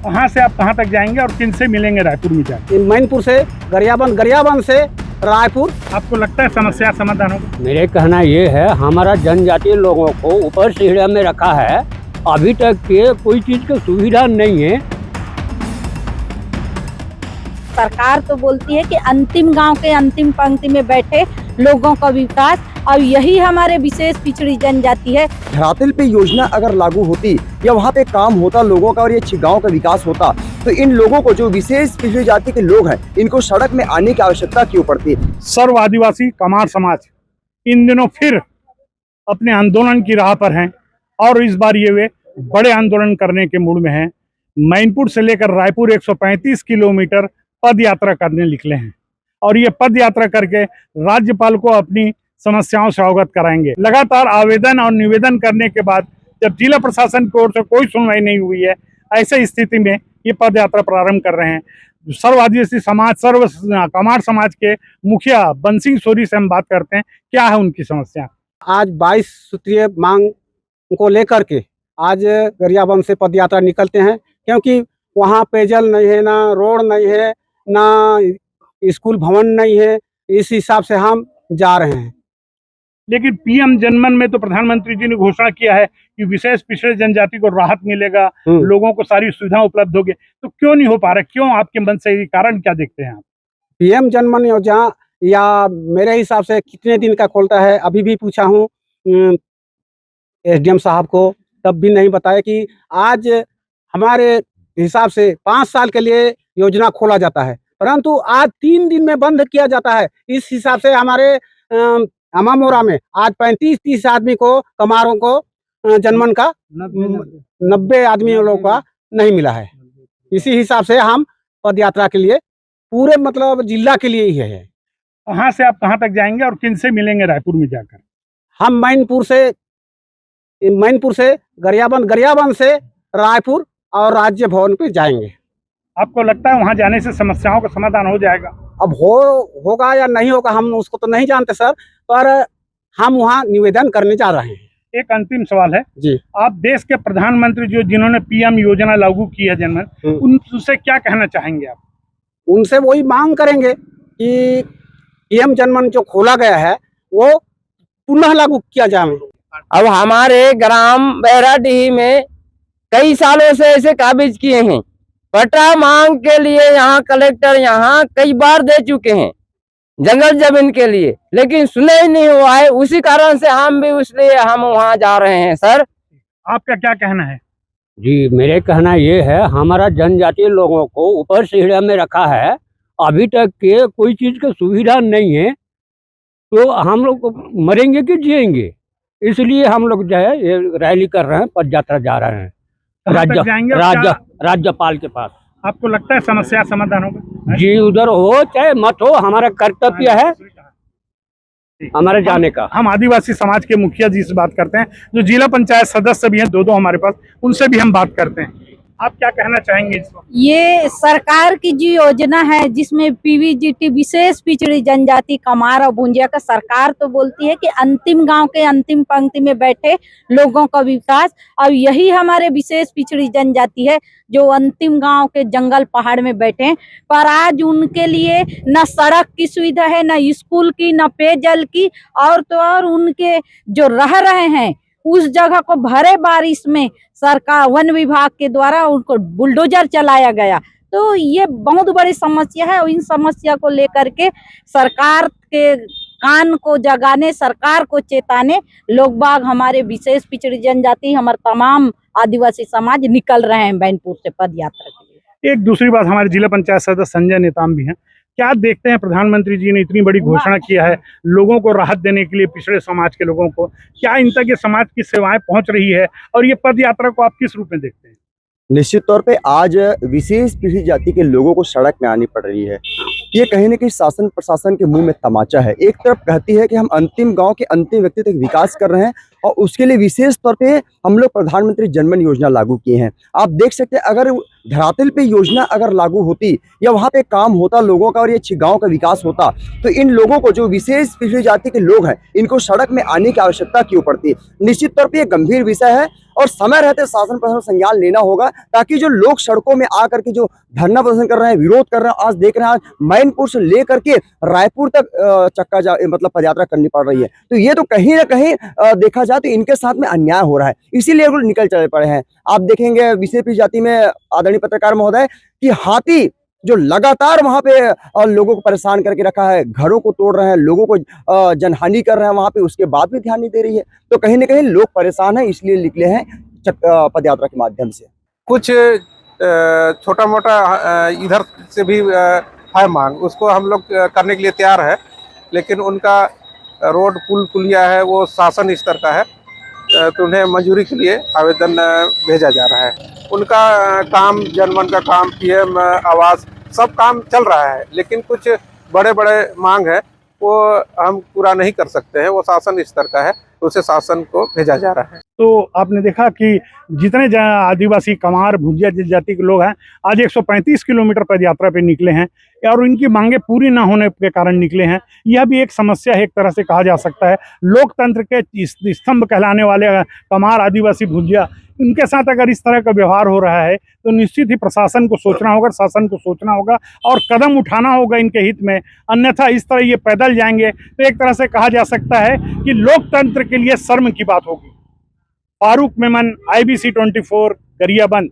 कहाँ से आप कहाँ तक जाएंगे और किन से मिलेंगे रायपुर में जाकर? मैनपुर से गरियाबंद से रायपुर। आपको लगता है समस्या समाधान होगा? मेरे कहना ये है, हमारा जनजातीय लोगों को ऊपर सीढ़िया में रखा है, अभी तक के कोई चीज की सुविधा नहीं है। सरकार तो बोलती है कि अंतिम गांव के अंतिम पंक्ति में बैठे लोगों का विकास, और यही हमारे विशेष पिछड़ी जनजाति है। धरातल पे योजना अगर लागू होती या वहाँ पे काम होता लोगों का और ये गाँव का विकास होता, तो इन लोगों को, जो विशेष पिछड़ी जाति के लोग हैं, इनको सड़क में आने की आवश्यकता क्यों पड़ती? सर्व आदिवासी कमार समाज इन दिनों फिर अपने आंदोलन की राह पर हैं और इस बार ये वे बड़े आंदोलन करने के मूड में हैं। मैनपुर से लेकर रायपुर 135 किलोमीटर पद यात्रा करने निकले हैं और ये पद यात्रा करके राज्यपाल को अपनी समस्याओं से अवगत कराएंगे। लगातार आवेदन और निवेदन करने के बाद जब जिला प्रशासन की ओर से कोई सुनवाई नहीं हुई है, ऐसे स्थिति में ये पद यात्रा प्रारंभ कर रहे हैं। सर्व आदिवासी समाज, सर्व कमार समाज के मुखिया बंसी सोरी से हम बात करते हैं, क्या है उनकी समस्या। आज 22 सूत्रीय मांग को लेकर के आज गरियाबंद से पद यात्रा निकलते हैं, क्योंकि वहाँ पेयजल नहीं है, ना रोड नहीं है, ना स्कूल भवन नहीं है। इस हिसाब से हम जा रहे हैं। लेकिन पीएम जनमन में तो प्रधानमंत्री जी ने घोषणा किया है कि विशेष पिछड़े जनजाति को राहत मिलेगा, लोगों को सारी सुविधाएं उपलब्ध होगी, तो क्यों नहीं हो पा रहा? क्यों आपके मन से कारण क्या देखते हैं आप? पीएम जनमन योजना या मेरे हिसाब से कितने दिन का खोलता है, अभी भी पूछा हूँ एसडीएम साहब को, तब भी नहीं बताया कि आज हमारे हिसाब से 5 साल के लिए योजना खोला जाता है, परंतु आज 3 दिन में बंद किया जाता है। इस हिसाब से हमारे अमामोरा में आज 35-30 आदमी को, कमारों को जनमन का 90 आदमियों लोगों का नहीं मिला है। इसी हिसाब से हम पद यात्रा के लिए पूरे मतलब जिला के लिए ही है। कहाँ से आप कहाँ तक जाएंगे और किन से मिलेंगे रायपुर में जाकर? हम मैनपुर से गरियाबंद से रायपुर और राज्य भवन पे जाएंगे। आपको लगता है वहां जाने से समस्याओं का समाधान हो जाएगा? अब होगा या नहीं होगा हम उसको तो नहीं जानते सर, पर हम वहां निवेदन करने जा रहे हैं। एक अंतिम सवाल है जी, आप देश के प्रधानमंत्री जिन्होंने पीएम योजना लागू की है जनमन, उनसे क्या कहना चाहेंगे आप? उनसे वही मांग करेंगे कि पीएम जनमन जो खोला गया है वो पुनः लागू किया जाए। अब हमारे ग्राम बैराडीह में कई सालों से ऐसे काबिज किए हैं, पट्टा मांग के लिए यहाँ कलेक्टर यहाँ कई बार दे चुके हैं जंगल जमीन के लिए, लेकिन सुने ही नहीं हुआ है। उसी कारण से हम भी इसलिए हम वहाँ जा रहे हैं। सर आपका क्या कहना है? जी, मेरे कहना ये है, हमारा जनजातीय लोगों को ऊपर सीढ़िया में रखा है, अभी तक के कोई चीज की सुविधा नहीं है, तो हम लोग मरेंगे कि जिएंगे, इसलिए हम लोग जो है ये रैली कर रहे हैं, पद यात्रा जा रहे हैं राज्यपाल के पास। आपको लगता है समस्या समाधान होगा? जी, उधर हो चाहे मत हो, हमारा कर्तव्य है हमारे जाने का। हम आदिवासी समाज के मुखिया जी से बात करते हैं, जो जिला पंचायत सदस्य भी हैं, दो हमारे पास, उनसे भी हम बात करते हैं। आप क्या कहना चाहेंगे इस वक्त? ये सरकार की जो योजना है जिसमें पीवीजीटी विशेष पिछड़ी जनजाति कमार और भुंजिया का, सरकार तो बोलती है कि अंतिम गांव के अंतिम पंक्ति में बैठे लोगों का विकास, और यही हमारे विशेष पिछड़ी जनजाति है जो अंतिम गांव के जंगल पहाड़ में बैठे हैं। पर आज उनके लिए न सड़क की सुविधा है, न स्कूल की, न पेयजल की, और तो और उनके जो रह रहे हैं उस जगह को भरे बारिश में सरकार वन विभाग के द्वारा उनको बुलडोजर चलाया गया। तो ये बहुत बड़ी समस्या है, और इन समस्या को लेकर के सरकार के कान को जगाने, सरकार को चेताने लोग बाग, हमारे विशेष पिछड़ी जनजाति, हमारे तमाम आदिवासी समाज निकल रहे हैं मैनपुर से पद यात्रा के लिए। एक दूसरी बात, हमारे जिला पंचायत सदस्य संजय नेताम भी हैं। क्या देखते हैं, प्रधानमंत्री जी ने इतनी बड़ी घोषणा किया है लोगों को राहत देने के लिए, पिछड़े समाज के लोगों को, क्या इन तक ये समाज की सेवाएं पहुंच रही है, और ये पद यात्रा को आप किस रूप में देखते हैं? निश्चित तौर पे आज विशेष पिछड़ी जाति के लोगों को सड़क में आनी पड़ रही है। ये कहीं न कहीं शासन प्रशासन के मुंह में तमाचा है। एक तरफ कहती है कि हम अंतिम गांव के अंतिम व्यक्ति तक विकास कर रहे हैं, और उसके लिए विशेष तौर पे हम लोग प्रधानमंत्री जनधन योजना लागू किए हैं। आप देख सकते हैं अगर धरातल पे योजना अगर लागू होती या वहाँ पे काम होता लोगों का और ये गाँव का विकास होता तो इन लोगों को जो विशेष पिछड़ी जाति के लोग हैं इनको सड़क में आने की आवश्यकता क्यों पड़ती। निश्चित तौर पे ये गंभीर विषय है और समय रहते शासन प्रशासन संज्ञान लेना होगा ताकि जो लोग सड़कों में आकर के जो धरना प्रदर्शन कर रहे हैं, विरोध कर रहे हैं, आज देख रहे हैं आज मैनपुर से लेकर के रायपुर तक मतलब पदयात्रा करनी पड़ रही है, तो ये तो कहीं ना कहीं देखा जाए तो इनके साथ में अन्याय हो रहा है, इसीलिए वो निकल चले पड़े हैं। आप देखेंगे विशेष जाति में आदरणीय पत्रकार महोदय कि हाथी जो लगातार वहां पे लोगों को परेशान करके रखा है, घरों को तोड़ रहे हैं, लोगों को जनहानि कर रहे हैं वहां पे, उसके बाद भी ध्यान नहीं दे रही है, तो कहीं ना कहीं लोग परेशान हैं, इसलिए निकले हैं पदयात्रा के माध्यम से। कुछ छोटा मोटा इधर से भी है मांग, उसको हम लोग करने के लिए तैयार है, लेकिन उनका रोड पुल पुलिया है वो शासन स्तर का है, तो उन्हें मंजूरी के लिए आवेदन भेजा जा रहा है। उनका काम जनमन का काम, पीएम आवास, सब काम चल रहा है, लेकिन कुछ बड़े बड़े मांग है वो हम पूरा नहीं कर सकते हैं, वो शासन स्तर का है, उसे शासन को भेजा जा रहा है। तो आपने देखा कि जितने आदिवासी कमार भुजिया जनजाति के लोग हैं आज 135 किलोमीटर पदयात्रा पे निकले हैं और इनकी मांगे पूरी ना होने के कारण निकले हैं। यह भी एक समस्या है, एक तरह से कहा जा सकता है। लोकतंत्र के स्तंभ कहलाने वाले कमार आदिवासी भुजिया, उनके साथ अगर इस तरह का व्यवहार हो रहा है तो निश्चित ही प्रशासन को सोचना होगा, शासन को सोचना होगा और कदम उठाना होगा इनके हित में, अन्यथा इस तरह ये पैदल जाएंगे तो एक तरह से कहा जा सकता है कि लोकतंत्र के लिए शर्म की बात होगी। फारूक मेमन, IBC 24, गरियाबंद।